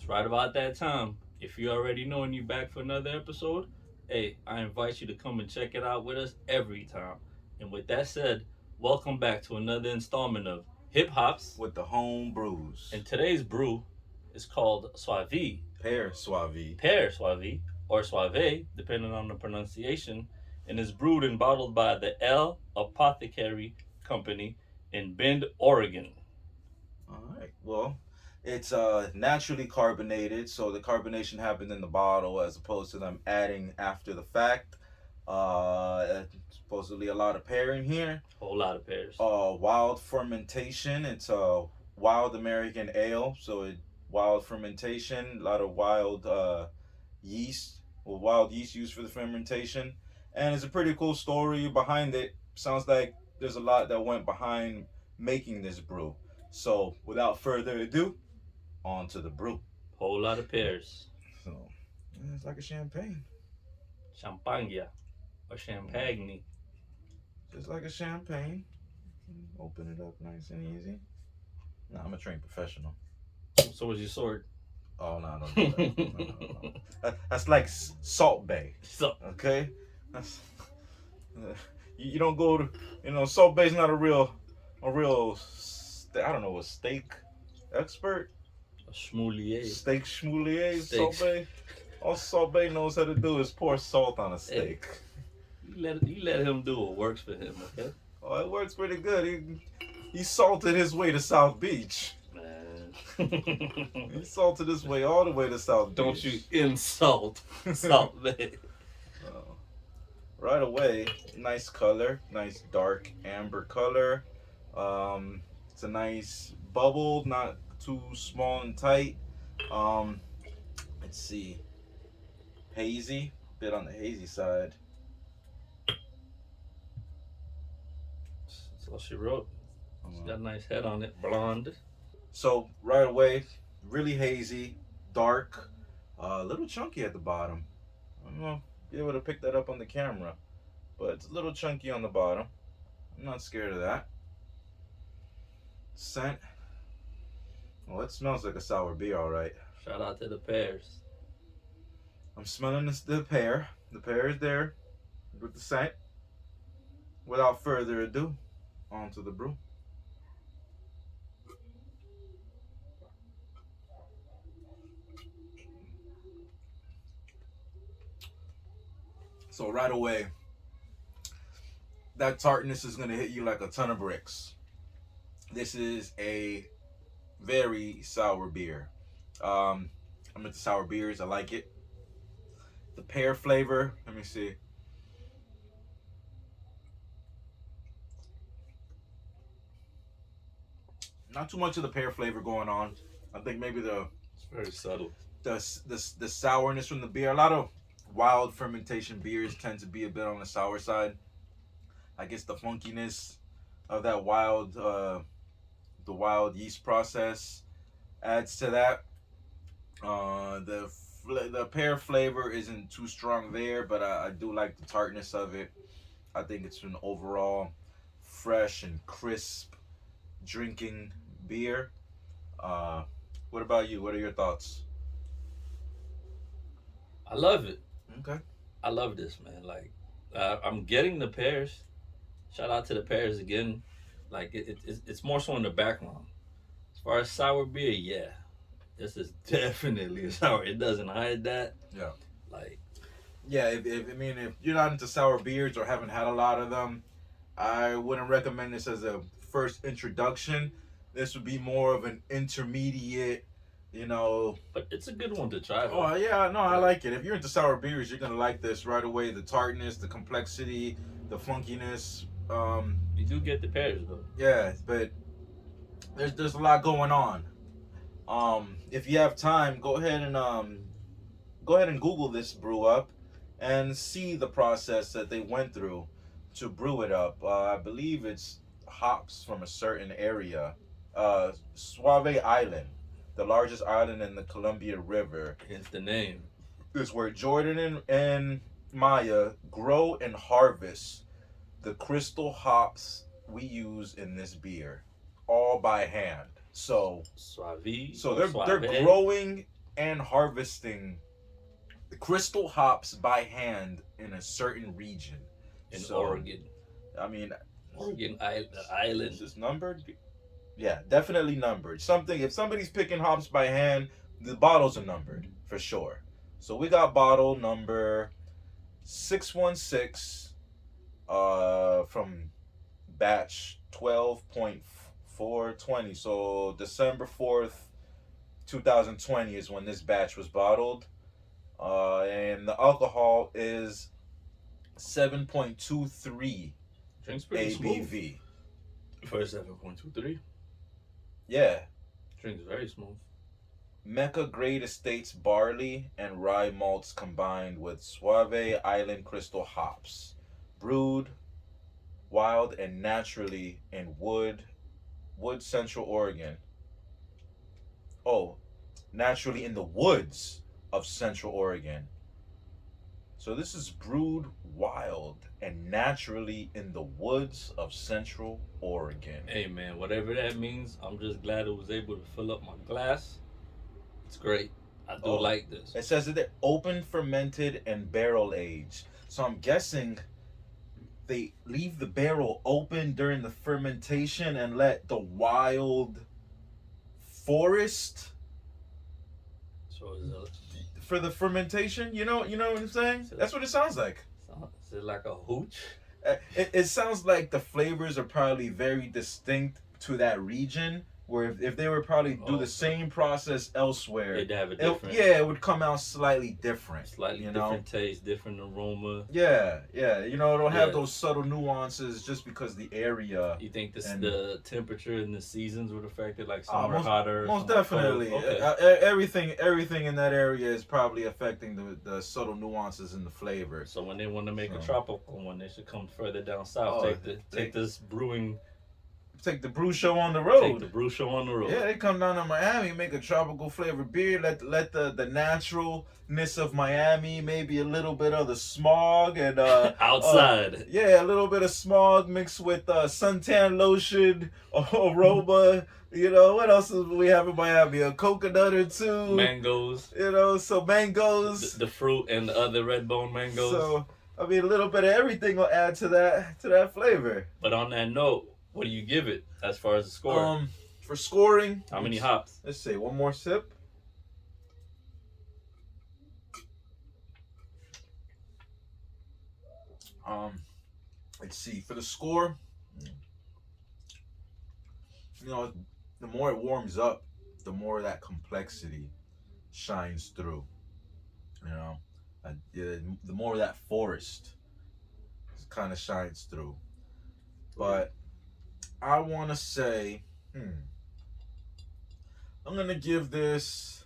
It's right about that time. If you already know and you back for another episode, hey, I invite you to come and check it out with us every time. And with that said, welcome back to another installment of Hip Hops. With the home brews. And today's brew is called Sauvie, Pear Sauvie. Pear Sauvie, or Sauvie, depending on the pronunciation, and is brewed and bottled by the Ale Apothecary Company in Bend, Oregon. All right. Well, it's naturally carbonated, so the carbonation happened in the bottle as opposed to them adding after the fact. Supposedly a lot of pear in here. Whole lot of pears. Wild fermentation. It's a wild American ale, so it wild fermentation. A lot of wild yeast, or wild yeast used for the fermentation, and it's a pretty cool story behind it. Sounds like there's a lot that went behind making this brew. So, without further ado, on to the brew. Whole lot of pears. So, yeah, it's like a champagne. Champagne or champagne. Just like a champagne. Open it up nice and easy. Nah, I'm a trained professional. So was your sword. Oh, no, don't do that. No. That's like Salt Bay. So Okay? That's, you don't go to, Salt Bay's not a real, I don't know, a steak expert? a schmoulier. Steak schmoulier, Steaks. Salt Bay? All Salt Bay knows how to do is pour salt on a steak. You let him do what works for him, okay? Oh, it works pretty good. He salted his way to South Beach. Man. He salted his way all the way to South Beach. Don't you insult Salt Bay. Oh. Right away, nice color, nice dark amber color. It's a nice bubble, not too small and tight. Let's see, hazy, bit on the hazy side. That's all she wrote. She's got a nice head on it, blonde. So right away, really hazy, dark, a little chunky at the bottom. I don't know if you're able to pick that up on the camera, but it's a little chunky on the bottom. I'm not scared of that. Scent. Well, it smells like a sour beer, all right. Shout out to the pears. I'm smelling the pear. The pear is there with the scent. Without further ado, on to the brew. So right away, that tartness is gonna hit you like a ton of bricks. This is a very sour beer. I'm into sour beers. I like it. The pear flavor. Let me see. Not too much of the pear flavor going on. I think maybe It's very subtle. the sourness from the beer. A lot of wild fermentation beers tend to be a bit on the sour side. I guess the funkiness of that the wild yeast process adds to that. The pear flavor isn't too strong there, but I do like the tartness of it. I think it's an overall fresh and crisp drinking beer. What about you? What are your thoughts? I love it. Okay. I love this, man. Like, I'm getting the pears. Shout out to the pears again. Like, it's more so in the background. As far as sour beer, yeah, this is definitely sour. It doesn't hide that. Yeah. Like, Yeah, if you're not into sour beers or haven't had a lot of them, I wouldn't recommend this as a first introduction. This would be more of an intermediate, but it's a good one to try. Though. Oh yeah, no, I like it. If you're into sour beers, you're gonna like this right away. The tartness, the complexity, the funkiness. You do get the pears though. Yeah, but there's a lot going on. If you have time, go ahead and Google this brew up and see the process that they went through to brew it up. I believe it's hops from a certain area, Sauvie Island, the largest island in the Columbia River. Hence the name. Is where Jordan and Maya grow and harvest the crystal hops we use in this beer, all by hand. So Sauvie. they're growing and harvesting the crystal hops by hand in a certain region. In So, Oregon. I mean, Oregon Island. is this numbered? Yeah, definitely numbered. Something, if somebody's picking hops by hand, the bottles are numbered for sure. So we got bottle number 616 from batch 12.420. So December 4th, 2020 is when this batch was bottled. And the alcohol is 7.23 Drinks pretty ABV. smooth. For 7.23. Yeah. Drinks very smooth. Mecca Grad Estate's barley and rye malts combined with Sauvie Island crystal hops. Brewed wild and naturally in Wood, Central Oregon. Oh, naturally in the woods of Central Oregon. So this is brewed wild and naturally in the woods of Central Oregon. Hey man, whatever that means, I'm just glad it was able to fill up my glass. It's great. I do like this. It says that they're open fermented and barrel aged. So I'm guessing they leave the barrel open during the fermentation and let the wild forest So is it, for the fermentation. You know what I'm saying? That's what it sounds like. is it like a hooch? It sounds like the flavors are probably very distinct to that region. Where if they would probably do the same process elsewhere, they'd have a different. It would come out slightly different. Slightly different taste, different aroma. Yeah. It'll have those subtle nuances just because the area. You think the temperature and the seasons would affect it, like summer hotter? Most definitely. Okay. Everything in that area is probably affecting the subtle nuances in the flavor. So when they want to make a tropical one, they should come further down south. Take this brewing. Take the brew show on the road. Take the brew show on the road. Yeah, they come down to Miami, make a tropical flavored beer. Let the naturalness of Miami, maybe a little bit of the smog and outside. A little bit of smog mixed with suntan lotion, aroma. What else do we have in Miami? A coconut or two. Mangoes. So mangoes. The fruit and the other red bone mangoes. So a little bit of everything will add to that flavor. But on that note, what do you give it as far as the score? For scoring, how many hops? Let's see. One more sip. Let's see. For the score, the more it warms up, the more that complexity shines through. The more that forest kind of shines through. But I want to say, I'm going to give this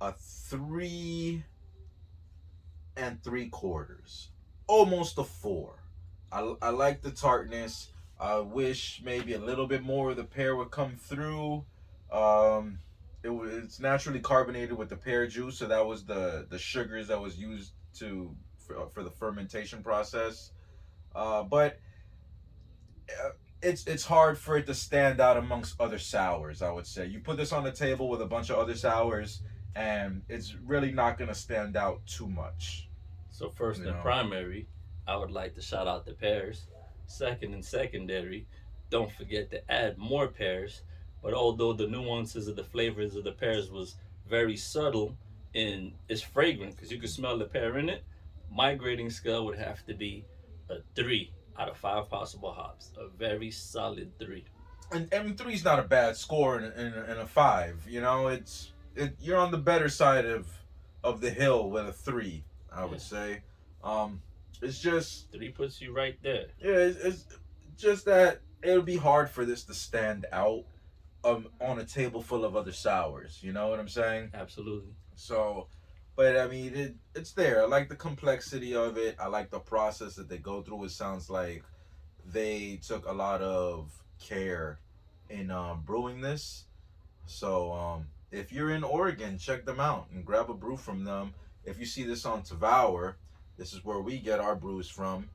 a 3 3/4. Almost a 4. I like the tartness. I wish maybe a little bit more of the pear would come through. It's naturally carbonated with the pear juice, so that was the sugars that was used for the fermentation process. But it's hard for it to stand out amongst other sours, I would say. You put this on the table with a bunch of other sours, and it's really not going to stand out too much. So first and primary, I would like to shout out the pears. Second and secondary, don't forget to add more pears. But although the nuances of the flavors of the pears was very subtle and it's fragrant because you can smell the pear in it, my grading scale would have to be a 3 out of 5 possible hops. A very solid 3. And 3's not a bad score in a 5. You're on the better side of the hill with a 3, I would say. It's just 3 puts you right there. Yeah, it's just that it would be hard for this to stand out on a table full of other sours. You know what I'm saying? Absolutely. So, but it's there. I like the complexity of it. I like the process that they go through. It sounds like they took a lot of care in brewing this. So, if you're in Oregon, check them out and grab a brew from them. If you see this on Tavour, this is where we get our brews from.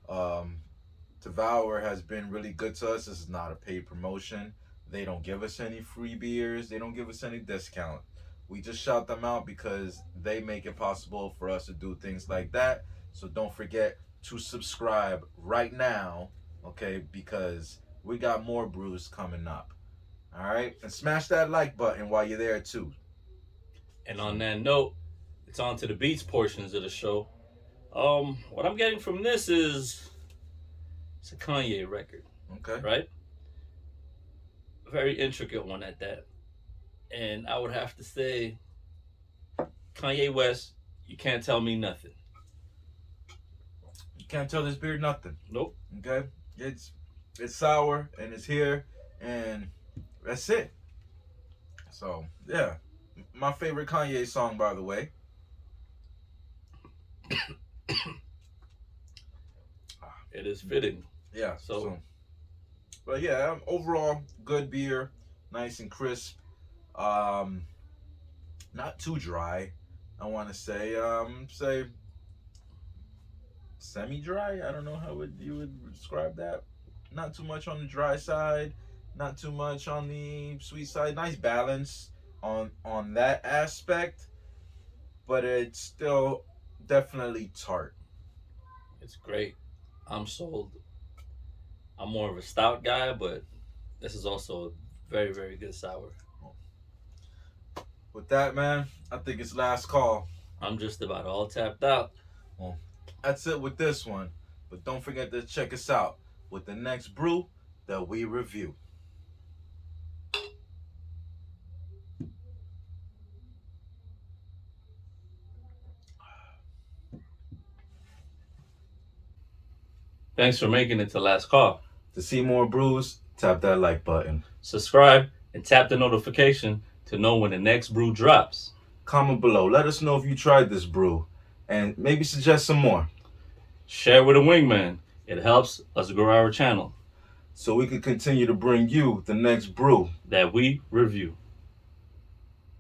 Tavour has been really good to us. This is not a paid promotion. They don't give us any free beers. They don't give us any discount. We just shout them out because they make it possible for us to do things like that. So don't forget to subscribe right now, okay? Because we got more brews coming up. All right, and smash that like button while you're there too. And on that note, it's on to the beats portions of the show. What I'm getting from this is it's a Kanye record, Okay. right? Very intricate one at that. And I would have to say, Kanye West, you can't tell me nothing. You can't tell this beer nothing. Nope. Okay, it's sour and it's here, and that's it. So yeah, my favorite Kanye song, by the way. It is fitting. Yeah. So but yeah, overall good beer, nice and crisp. Um, not too dry. I want to say semi-dry. I don't know how you would describe that. Not too much on the dry side, not too much on the sweet side. Nice balance on that aspect, but it's still definitely tart. it's great. I'm sold. I'm more of a stout guy, but this is also a very, very good sour. With that, man, I think it's last call. I'm just about all tapped out. Well, that's it with this one. But don't forget to check us out with the next brew that we review. Thanks for making it to last call. To see more brews, tap that like button. Subscribe and tap the notification to know when the next brew drops. Comment below. Let us know if you tried this brew and maybe suggest some more. Share with a wingman. It helps us grow our channel So we can continue to bring you the next brew that we review.